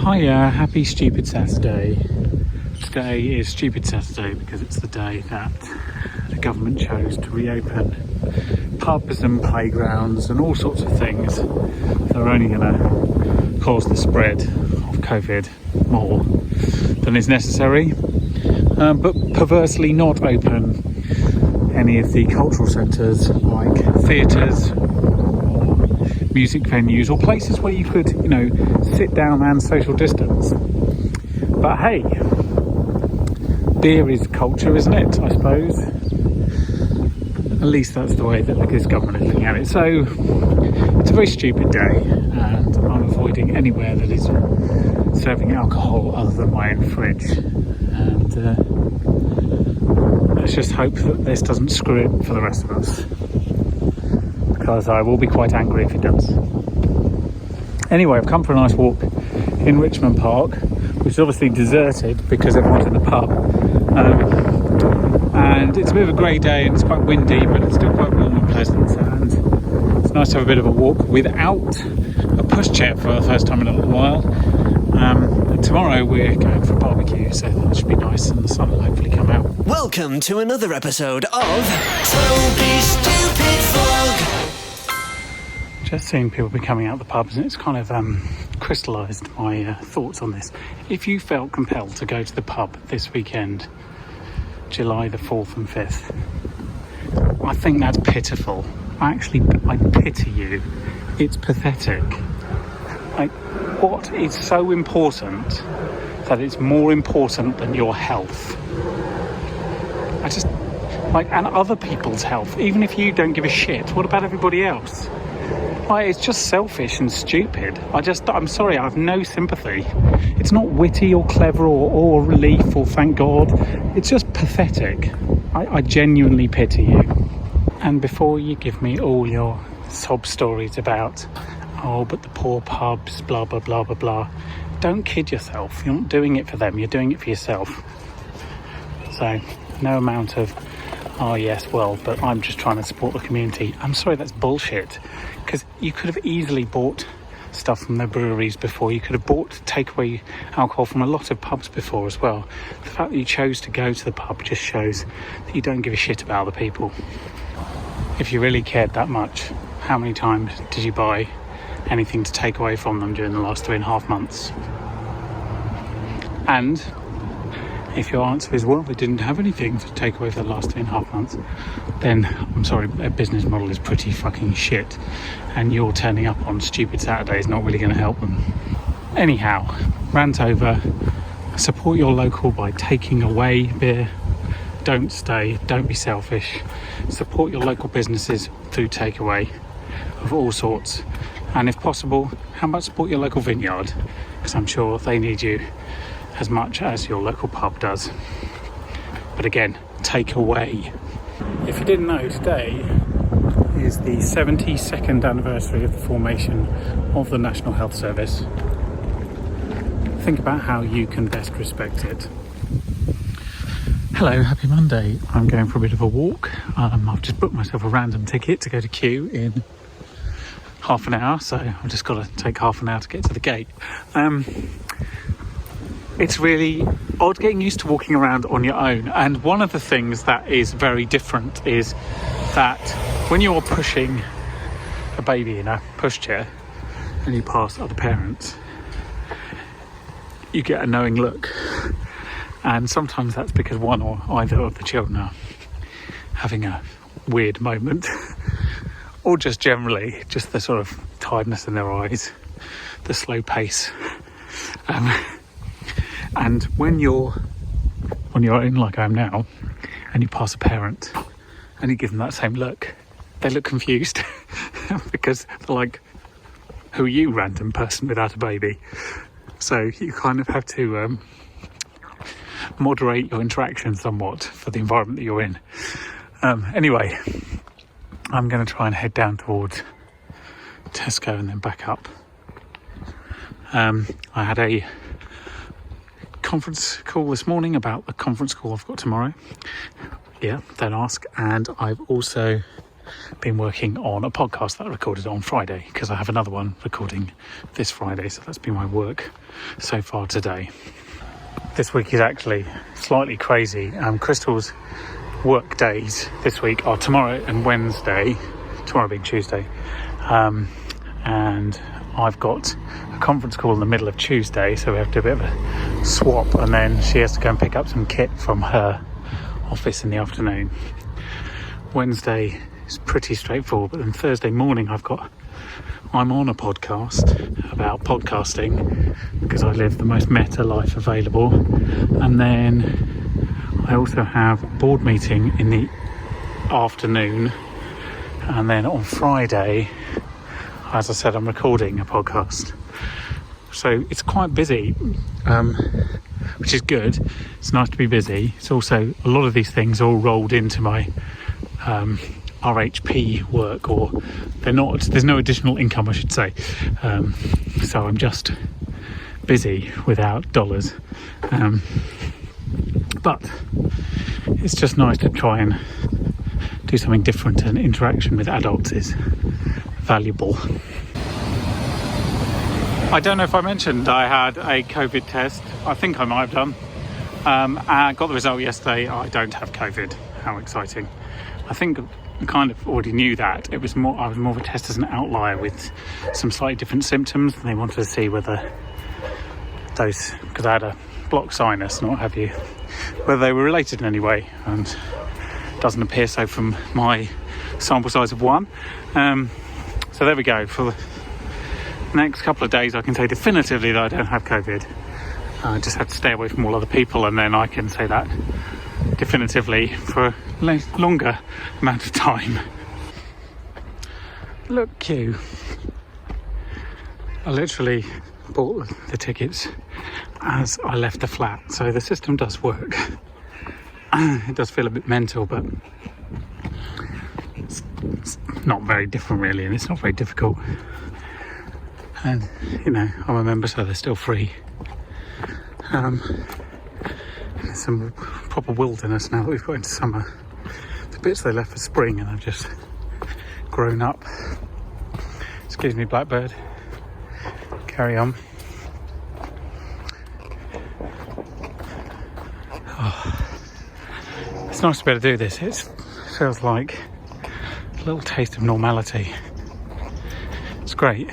Hiya, happy Stupid Saturday. Today is Stupid Saturday because it's the day that the government chose to reopen pubs and playgrounds and all sorts of things that are only going to cause the spread of COVID more than is necessary, but perversely not open any of the cultural centres like theatres, music venues or places where you could, sit down and social distance. But hey, beer is culture, isn't it? I suppose. At least that's the way that this government is looking at it. So it's a very stupid day, and I'm avoiding anywhere that is serving alcohol other than my own fridge. And let's just hope that this doesn't screw it for the rest of us, because I will be quite angry if it does. Anyway, I've come for a nice walk in Richmond Park, which is obviously deserted because everyone's in the pub. And it's a bit of a grey day and it's quite windy, but it's still quite warm and pleasant. And it's nice to have a bit of a walk without a pushchair for the first time in a little while. And tomorrow we're going for a barbecue, so that should be nice and the sun will hopefully come out. Welcome to another episode of Toby's Stupid Vlog. Just seeing people be coming out the pubs, and it's kind of crystallised my thoughts on this. If you felt compelled to go to the pub this weekend, July the 4th and 5th, I think that's pitiful. I pity you. It's pathetic. Like, what is so important that it's more important than your health? And other people's health, even if you don't give a shit, what about everybody else? It's just selfish and stupid. I'm sorry, I have no sympathy. It's not witty or clever or relief or thank God. It's just pathetic. I genuinely pity you. And before you give me all your sob stories about, but the poor pubs, blah, blah, blah, blah, blah, don't kid yourself. You're not doing it for them, you're doing it for yourself. So, no amount of, but I'm just trying to support the community. I'm sorry, that's bullshit. Because you could have easily bought stuff from the breweries before. You could have bought takeaway alcohol from a lot of pubs before as well. The fact that you chose to go to the pub just shows that you don't give a shit about other people. If you really cared that much, how many times did you buy anything to take away from them during the last 3.5 months? And if your answer is, well, they didn't have anything to take away for the last 3.5 months, then I'm sorry, their business model is pretty fucking shit, and you're turning up on Stupid Saturday is not really going to help them. Anyhow, rant over. Support your local by taking away beer. Don't stay, don't be selfish. Support your local businesses through takeaway of all sorts, and if possible, how about support your local vineyard, because I'm sure they need you as much as your local pub does. But again, take away. If you didn't know, today is the 72nd anniversary of the formation of the National Health Service. Think about how you can best respect it. Hello, happy Monday. I'm going for a bit of a walk. I've just booked myself a random ticket to go to Kew in half an hour, so I've just got to take half an hour to get to the gate. It's really odd getting used to walking around on your own, and one of the things that is very different is that when you're pushing a baby in a pushchair and you pass other parents, you get a knowing look, and sometimes that's because one or either of the children are having a weird moment or just generally just the sort of tiredness in their eyes, the slow pace. And when you're on your own, like I am now, and you pass a parent and you give them that same look, they look confused because they're like, who are you, random person without a baby? So you kind of have to moderate your interaction somewhat for the environment that you're in. Anyway, I'm going to try and head down towards Tesco and then back up. I had a conference call this morning about the conference call I've got tomorrow. Yeah, don't ask. And I've also been working on a podcast that I recorded on Friday, because I have another one recording this Friday, so that's been my work so far today. This week is actually slightly crazy. Crystal's work days this week are tomorrow and Wednesday, tomorrow being Tuesday, and I've got a conference call in the middle of Tuesday, so we have to do a bit of a swap, and then she has to go and pick up some kit from her office in the afternoon. Wednesday is pretty straightforward, but then Thursday morning I'm on a podcast about podcasting, because I live the most meta life available, and then I also have a board meeting in the afternoon, and then on Friday, as I said, I'm recording a podcast. So it's quite busy, which is good. It's nice to be busy. It's also, a lot of these things all rolled into my RHP work, or they're not, there's no additional income, I should say. So I'm just busy without dollars. But it's just nice to try and do something different, and interaction with adults is valuable. I don't know if I mentioned I had a COVID test. I think I might have done. I got the result yesterday. I don't have COVID. How exciting. I think I kind of already knew that. I was more of a test as an outlier with some slightly different symptoms, and they wanted to see whether those, because I had a blocked sinus and what have you, whether they were related in any way, and it doesn't appear so from my sample size of 1. So there we go. For the next couple of days I can say definitively that I don't have COVID. I just have to stay away from all other people, and then I can say that definitively for a longer amount of time. Look, Kew. I literally bought the tickets as I left the flat, so the system does work. It does feel a bit mental, but it's not very different really, and it's not very difficult. And you know, I'm a member, so they're still free. There's some proper wilderness now that we've got into summer. The bits they left for spring and have just grown up. Excuse me, Blackbird. Carry on. Oh, it's nice to be able to do this. It feels like a little taste of normality. It's great.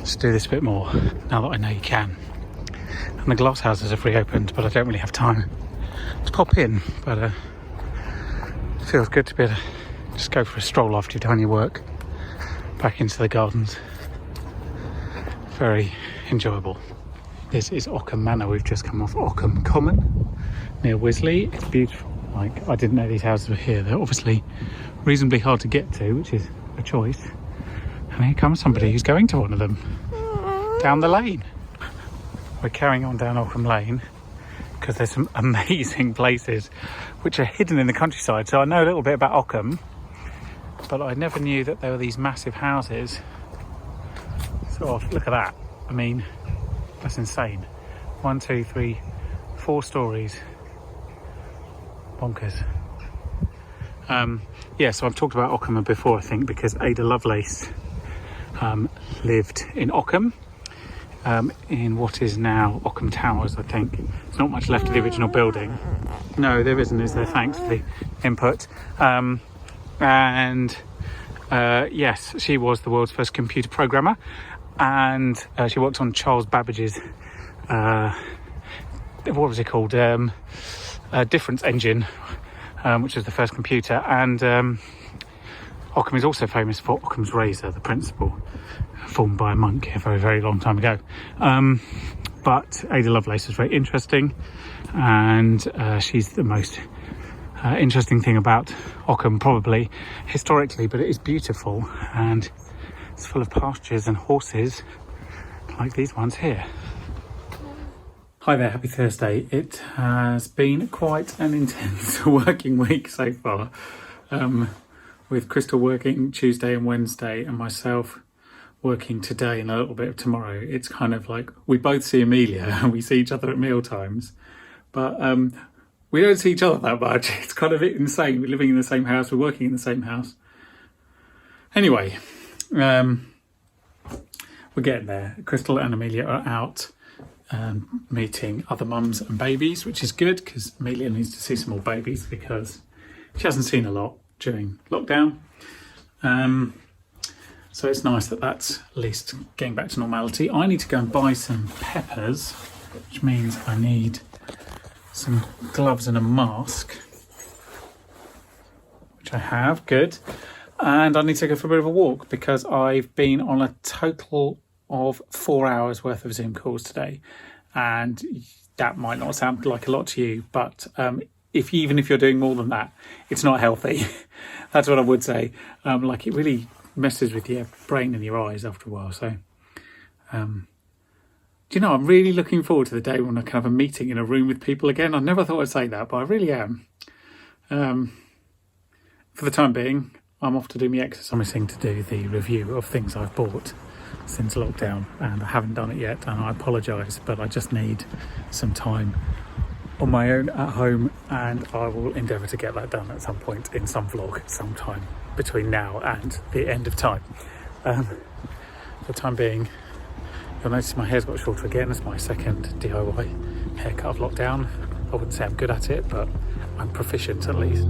Just do this a bit more now that I know you can. And the glass houses have reopened, but I don't really have time to pop in. But it feels good to be able to just go for a stroll after you've done your work, back into the gardens. Very enjoyable. This is Ockham Manor. We've just come off Ockham Common near Wisley. It's beautiful. Like, I didn't know these houses were here. They're obviously reasonably hard to get to, which is a choice. And here comes somebody who's going to one of them down the lane. We're carrying on down Ockham Lane because there's some amazing places which are hidden in the countryside. So I know a little bit about Ockham, but I never knew that there were these massive houses. Sort of, look at that. I mean, that's insane. 1, 2, 3, 4 stories. Bonkers. So I've talked about Ockham before, I think, because Ada Lovelace lived in Ockham, in what is now Ockham Towers, I think. There's not much left of the original building. No, there isn't, is there? Thanks for the input. Yes, she was the world's first computer programmer, and she worked on Charles Babbage's, what was it called? Difference engine, which was the first computer. And Ockham is also famous for Occam's razor, the principle, formed by a monk a very, very long time ago. But Ada Lovelace is very interesting, and she's the most interesting thing about Ockham, probably historically, but it is beautiful, and it's full of pastures and horses like these ones here. Hi there, happy Thursday. It has been quite an intense working week so far, with Crystal working Tuesday and Wednesday and myself working today and a little bit of tomorrow. It's kind of like we both see Amelia and we see each other at meal times, but we don't see each other that much. It's kind of insane. We're living in the same house. We're working in the same house. Anyway, we're getting there. Crystal and Amelia are out meeting other mums and babies, which is good because Amelia needs to see some more babies because she hasn't seen a lot during lockdown. So it's nice that that's at least getting back to normality. I need to go and buy some peppers, which means I need some gloves and a mask, which I have, good. And I need to go for a bit of a walk because I've been on a total of 4 hours worth of Zoom calls today. And that might not sound like a lot to you, but even if you're doing more than that, it's not healthy. That's what I would say. Like it really messes with your brain and your eyes after a while. So, do you know, I'm really looking forward to the day when I can have a meeting in a room with people again. I never thought I'd say that, but I really am. For the time being, I'm off to do my exercising to do the review of things I've bought since lockdown, and I haven't done it yet, and I apologise, but I just need some time on my own at home, and I will endeavour to get that done at some point in some vlog sometime between now and the end of time. For the time being, you'll notice my hair's got shorter again. It's my second DIY haircut of lockdown. I wouldn't say I'm good at it, but I'm proficient at least.